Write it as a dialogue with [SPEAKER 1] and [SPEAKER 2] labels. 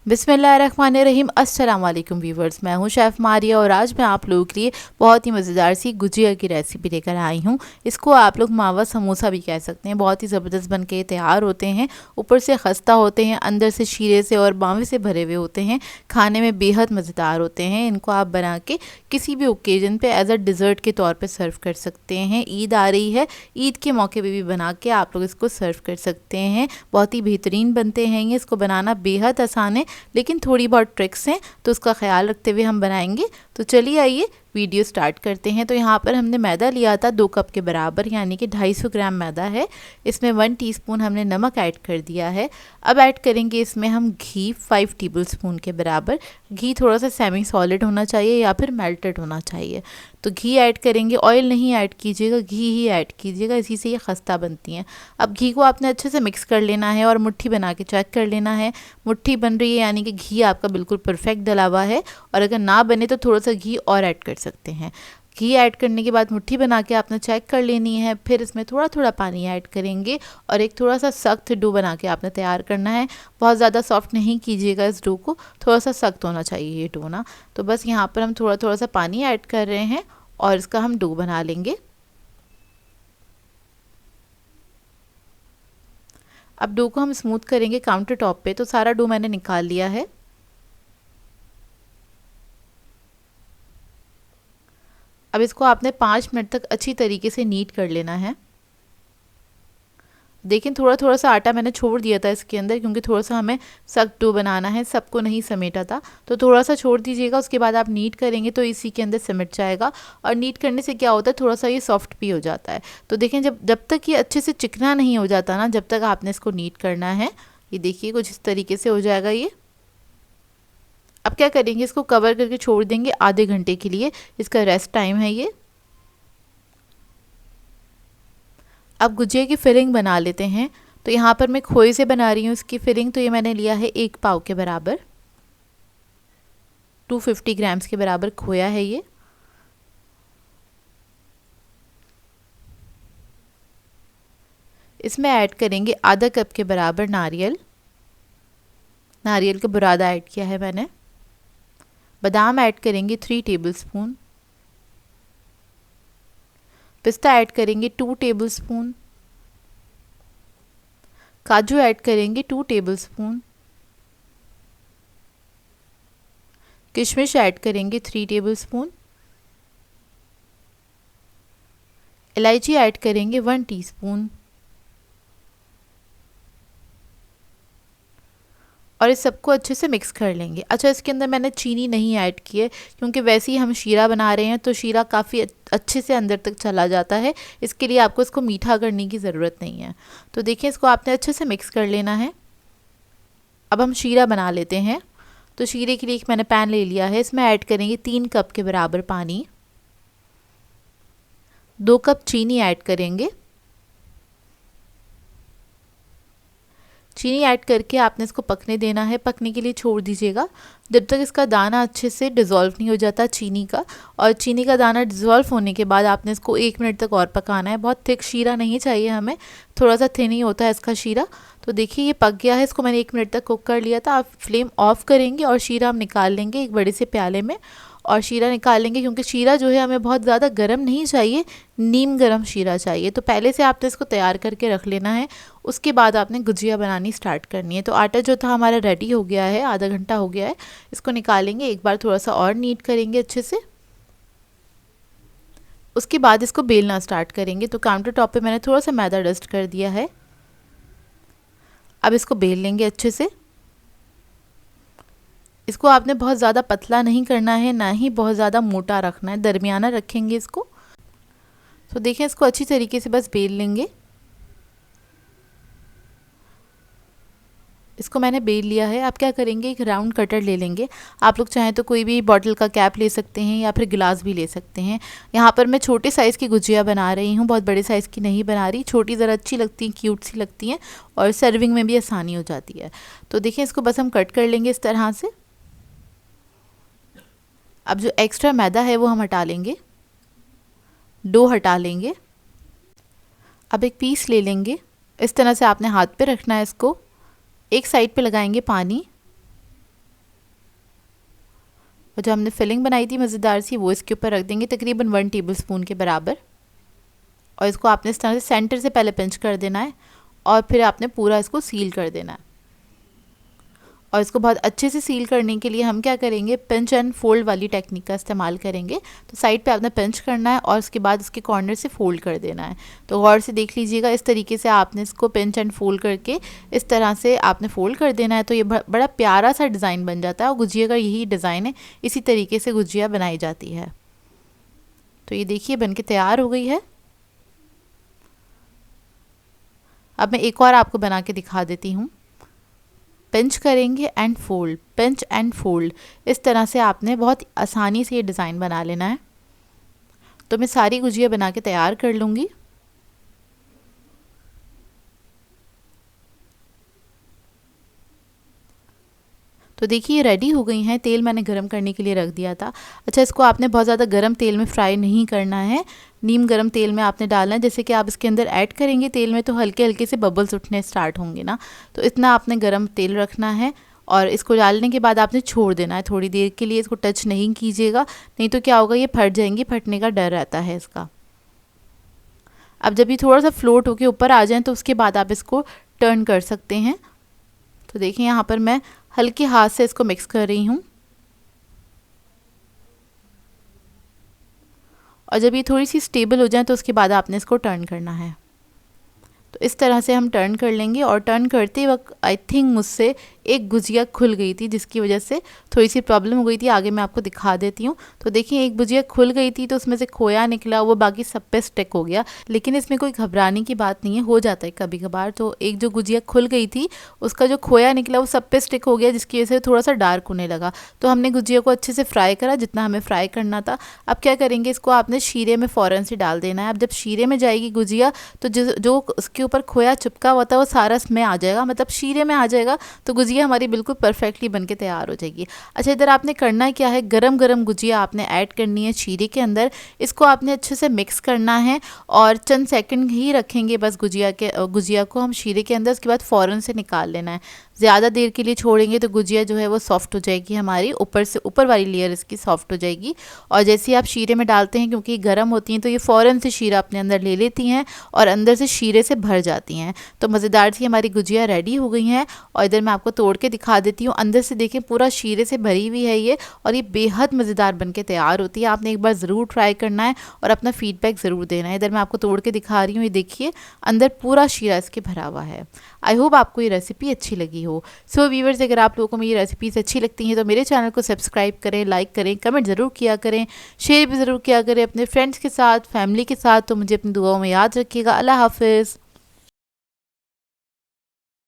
[SPEAKER 1] बिस्मिल्लाहिर्रहमानिर्रहीम। अस्सलाम वालेकुम व्यूवर्स, मैं हूं शेफ़ मारिया और आज मैं आप लोगों के लिए बहुत ही मज़ेदार सी गुजिया की रेसिपी लेकर आई हूं। इसको आप लोग मावा समोसा भी कह सकते हैं। बहुत ही ज़बरदस्त बन के तैयार होते हैं। ऊपर से खस्ता होते हैं, अंदर से शीरे से और मावे से भरे हुए होते हैं। खाने में बेहद मज़ेदार होते हैं। इनको आप बना के किसी भी ओकेजन पे एज अ डिज़र्ट के तौर पे सर्व कर सकते हैं। ईद आ रही है, ईद के मौके पे भी बना के आप लोग इसको सर्व कर सकते हैं। बहुत ही बेहतरीन बनते हैं। इसको बनाना बेहद आसान है, लेकिन थोड़ी बहुत ट्रिक्स हैं, तो उसका ख्याल रखते हुए हम बनाएंगे। तो चलिए आइए वीडियो स्टार्ट करते हैं। तो यहाँ पर हमने मैदा लिया था 2 कप के बराबर, यानी कि 250 ग्राम मैदा है। इसमें 1 टीस्पून हमने नमक ऐड कर दिया है। अब ऐड करेंगे इसमें हम घी 5 टेबलस्पून के बराबर। घी थोड़ा सा सेमी सॉलिड होना चाहिए या फिर मेल्टेड होना चाहिए। तो घी ऐड करेंगे, ऑयल नहीं ऐड कीजिएगा, घी ही ऐड कीजिएगा, इसी से ये खस्ता बनती हैं। अब घी को आपने अच्छे से मिक्स कर लेना है और मुट्ठी बना के चेक कर लेना है। मुट्ठी बन रही है यानी कि घी आपका बिल्कुल परफेक्ट डला हुआ है। और अगर ना बने तो थोड़ा सा घी और ऐड कर सकते हैं। घी ऐड करने के बाद मुट्ठी बना के आपने चेक कर लेनी है। फिर इसमें थोड़ा थोड़ा पानी ऐड करेंगे और एक थोड़ा सा सख्त डो बना के आपने तैयार करना है। बहुत ज़्यादा सॉफ्ट नहीं कीजिएगा इस डो को, थोड़ा सा सख्त होना चाहिए ये डो ना। तो बस यहाँ पर हम थोड़ा थोड़ा सा पानी ऐड कर रहे हैं और इसका हम डो बना लेंगे। अब डो को हम स्मूथ करेंगे काउंटर टॉप पे। तो सारा डो मैंने निकाल लिया है। अब इसको आपने 5 मिनट तक अच्छी तरीके से नीट कर लेना है। देखिए थोड़ा थोड़ा सा आटा मैंने छोड़ दिया था इसके अंदर, क्योंकि थोड़ा सा हमें सख्त डो बनाना है, सबको नहीं समेटा था। तो थोड़ा सा छोड़ दीजिएगा, उसके बाद आप नीट करेंगे तो इसी के अंदर सिमट जाएगा। और नीट करने से क्या होता है, थोड़ा सा ये सॉफ्ट भी हो जाता है। तो देखें जब तक ये अच्छे से चिकना नहीं हो जाता ना, जब तक आपने इसको नीट करना है। ये देखिए कुछ इस तरीके से हो जाएगा ये। अब क्या करेंगे, इसको कवर करके छोड़ देंगे आधे घंटे के लिए। इसका रेस्ट टाइम है ये। अब गुजिया की फिलिंग बना लेते हैं। तो यहाँ पर मैं खोए से बना रही हूँ इसकी फिलिंग। तो ये मैंने लिया है 1 पाव के बराबर, 250 ग्राम्स के बराबर खोया है ये। इसमें ऐड करेंगे आधा कप के बराबर नारियल का बुरादा ऐड किया है मैंने। बादाम ऐड करेंगे 3 टेबलस्पून। पिस्ता ऐड करेंगे 2 टेबलस्पून। काजू ऐड करेंगे 2 टेबलस्पून। किशमिश ऐड करेंगे 3 टेबलस्पून। इलायची ऐड करेंगे 1 टीस्पून। और इस सबको अच्छे से मिक्स कर लेंगे। अच्छा, इसके अंदर मैंने चीनी नहीं ऐड की है, क्योंकि वैसे ही हम शीरा बना रहे हैं तो शीरा काफ़ी अच्छे से अंदर तक चला जाता है। इसके लिए आपको इसको मीठा करने की ज़रूरत नहीं है। तो देखिए इसको आपने अच्छे से मिक्स कर लेना है। अब हम शीरा बना लेते हैं। तो शीरे के लिए एक मैंने पैन ले लिया है। इसमें ऐड करेंगे 3 कप के बराबर पानी, 2 कप चीनी ऐड करेंगे। चीनी ऐड करके आपने इसको पकने देना है। पकने के लिए छोड़ दीजिएगा जब तक इसका दाना अच्छे से डिज़ोल्व नहीं हो जाता चीनी का। और चीनी का दाना डिज़ोल्व होने के बाद आपने इसको 1 मिनट तक और पकाना है। बहुत थिक शीरा नहीं चाहिए हमें, थोड़ा सा थिन ही होता है इसका शीरा। तो देखिए ये पक गया है। इसको मैंने 1 मिनट तक कुक कर लिया था। आप फ्लेम ऑफ करेंगे और शीरा हम निकाल लेंगे एक बड़े से प्याले में। और शीरा निकाल लेंगे, क्योंकि शीरा जो है हमें बहुत ज़्यादा गर्म नहीं चाहिए, नीम गर्म शीरा चाहिए। तो पहले से आपने इसको तैयार करके रख लेना है। उसके बाद आपने गुजिया बनानी स्टार्ट करनी है। तो आटा जो था हमारा रेडी हो गया है, आधा घंटा हो गया है। इसको निकालेंगे, एक बार थोड़ा सा और नीट करेंगे अच्छे से। उसके बाद इसको बेलना स्टार्ट करेंगे। तो काउंटर टॉप पे मैंने थोड़ा सा मैदा डस्ट कर दिया है। अब इसको बेल लेंगे अच्छे से। इसको आपने बहुत ज़्यादा पतला नहीं करना है, ना ही बहुत ज़्यादा मोटा रखना है, दरमियाना रखेंगे इसको। तो देखें इसको अच्छी तरीके से बस बेल लेंगे। इसको मैंने बेल लिया है। आप क्या करेंगे, एक राउंड कटर ले लेंगे। आप लोग चाहें तो कोई भी बॉटल का कैप ले सकते हैं या फिर गिलास भी ले सकते हैं। यहाँ पर मैं छोटे साइज़ की गुजिया बना रही हूँ, बहुत बड़े साइज़ की नहीं बना रही। छोटी ज़रा अच्छी लगती हैं, क्यूट सी लगती हैं और सर्विंग में भी आसानी हो जाती है। तो देखिए इसको बस हम कट कर लेंगे इस तरह से। अब जो एक्स्ट्रा मैदा है वो हम हटा लेंगे, डो हटा लेंगे। अब एक पीस ले लेंगे, इस तरह से आपने हाथ पे रखना है इसको। एक साइड पे लगाएंगे पानी और जो हमने फिलिंग बनाई थी मज़ेदार सी वो इसके ऊपर रख देंगे तकरीबन 1 टेबलस्पून के बराबर। और इसको आपने इस तरह से सेंटर से पहले पिंच कर देना है और फिर आपने पूरा इसको सील कर देना है। और इसको बहुत अच्छे से सील करने के लिए हम क्या करेंगे, पिंच एंड फोल्ड वाली टेक्निक का इस्तेमाल करेंगे। तो साइड पे आपने पिंच करना है और उसके बाद इसके कॉर्नर से फोल्ड कर देना है। तो गौर से देख लीजिएगा, इस तरीके से आपने इसको पिंच एंड फोल्ड करके इस तरह से आपने फोल्ड कर देना है। तो ये बड़ा प्यारा सा डिज़ाइन बन जाता है और गुजिया का यही डिज़ाइन है, इसी तरीके से गुजिया बनाई जाती है। तो ये देखिए बन के तैयार हो गई है। अब मैं एक और आपको बना के दिखा देती हूँ। पिंच करेंगे and fold, pinch and fold, इस तरह से आपने बहुत आसानी से ये डिज़ाइन बना लेना है। तो मैं सारी गुजिया बना के तैयार कर लूँगी। तो देखिए रेडी हो गई हैं। तेल मैंने गरम करने के लिए रख दिया था। अच्छा, इसको आपने बहुत ज़्यादा गरम तेल में फ्राई नहीं करना है, नीम गरम तेल में आपने डालना है। जैसे कि आप इसके अंदर ऐड करेंगे तेल में तो हल्के हल्के से बबल्स उठने स्टार्ट होंगे ना, तो इतना आपने गरम तेल रखना है। और इसको डालने के बाद आपने छोड़ देना है थोड़ी देर के लिए, इसको टच नहीं कीजिएगा, नहीं तो क्या होगा, ये फट जाएंगी, फटने का डर रहता है इसका। अब जब ये थोड़ा सा फ्लोट होके ऊपर आ जाए तो उसके बाद आप इसको टर्न कर सकते हैं। तो देखिए यहाँ पर मैं हल्के हाथ से इसको मिक्स कर रही हूँ। और जब ये थोड़ी सी स्टेबल हो जाए तो उसके बाद आपने इसको टर्न करना है। तो इस तरह से हम टर्न कर लेंगे। और टर्न करते वक्त आई थिंक मुझसे एक गुजिया खुल गई थी, जिसकी वजह से थोड़ी सी प्रॉब्लम हो गई थी। आगे मैं आपको दिखा देती हूँ। तो देखिए एक गुजिया खुल गई थी तो उसमें से खोया निकला, वो बाकी सब पे स्टिक हो गया। लेकिन इसमें कोई घबराने की बात नहीं है, हो जाता है कभी कभार। तो एक जो गुजिया खुल गई थी उसका जो खोया निकला वो सब पे स्टिक हो गया, जिसकी वजह से थोड़ा सा डार्क होने लगा। तो हमने गुजिया को अच्छे से फ्राई करा जितना हमें फ्राई करना था। अब क्या करेंगे, इसको आपने शीरे में फ़ौरन से डाल देना है। अब जब शीरे में जाएगी गुजिया तो जो उसके ऊपर खोया चिपका हुआ था वो सारा इसमें आ जाएगा, मतलब शीरे में आ जाएगा। तो गुजिया हमारी बिल्कुल परफेक्टली बन के तैयार हो जाएगी। अच्छा, इधर आपने करना क्या है, गरम गरम गुजिया आपने ऐड करनी है शीरे के अंदर। इसको आपने अच्छे से मिक्स करना है और चंद सेकंड ही रखेंगे बस गुजिया को हम शीरे के अंदर। उसके बाद फ़ौरन से निकाल लेना है। ज़्यादा देर के लिए छोड़ेंगे तो गुजिया जो है वो सॉफ्ट हो जाएगी, हमारी ऊपर से ऊपर वाली लेयर इसकी सॉफ्ट हो जाएगी। और जैसे ही आप शीरे में डालते हैं, क्योंकि गर्म होती हैं, तो ये फ़ौरन से शीरा अपने अंदर ले लेती हैं और अंदर से शीरे से भर जाती हैं। तो मज़ेदार सी हमारी गुजिया रेडी हो गई हैं। और इधर मैं आपको तोड़ के दिखा देती हूँ। अंदर से देखें पूरा शीरे से भरी हुई है ये, और ये बेहद मज़ेदार बन के तैयार होती है। आपने एक बार ज़रूर ट्राई करना है और अपना फीडबैक ज़रूर देना है। इधर मैं आपको तोड़ के दिखा रही हूँ, ये देखिए अंदर पूरा शीरा इसके भरा हुआ है। आई होप आपको ये रेसिपी अच्छी लगी हो। सो व्यूअर्स, अगर आप लोगों को मेरी रेसिपीज़ अच्छी लगती हैं तो मेरे चैनल को सब्सक्राइब करें, लाइक करें, कमेंट ज़रूर किया करें, शेयर भी ज़रूर किया करें अपने फ्रेंड्स के साथ, फैमिली के साथ। तो मुझे अपनी दुआओं में याद रखिएगा। अल्लाह हाफ़िज़।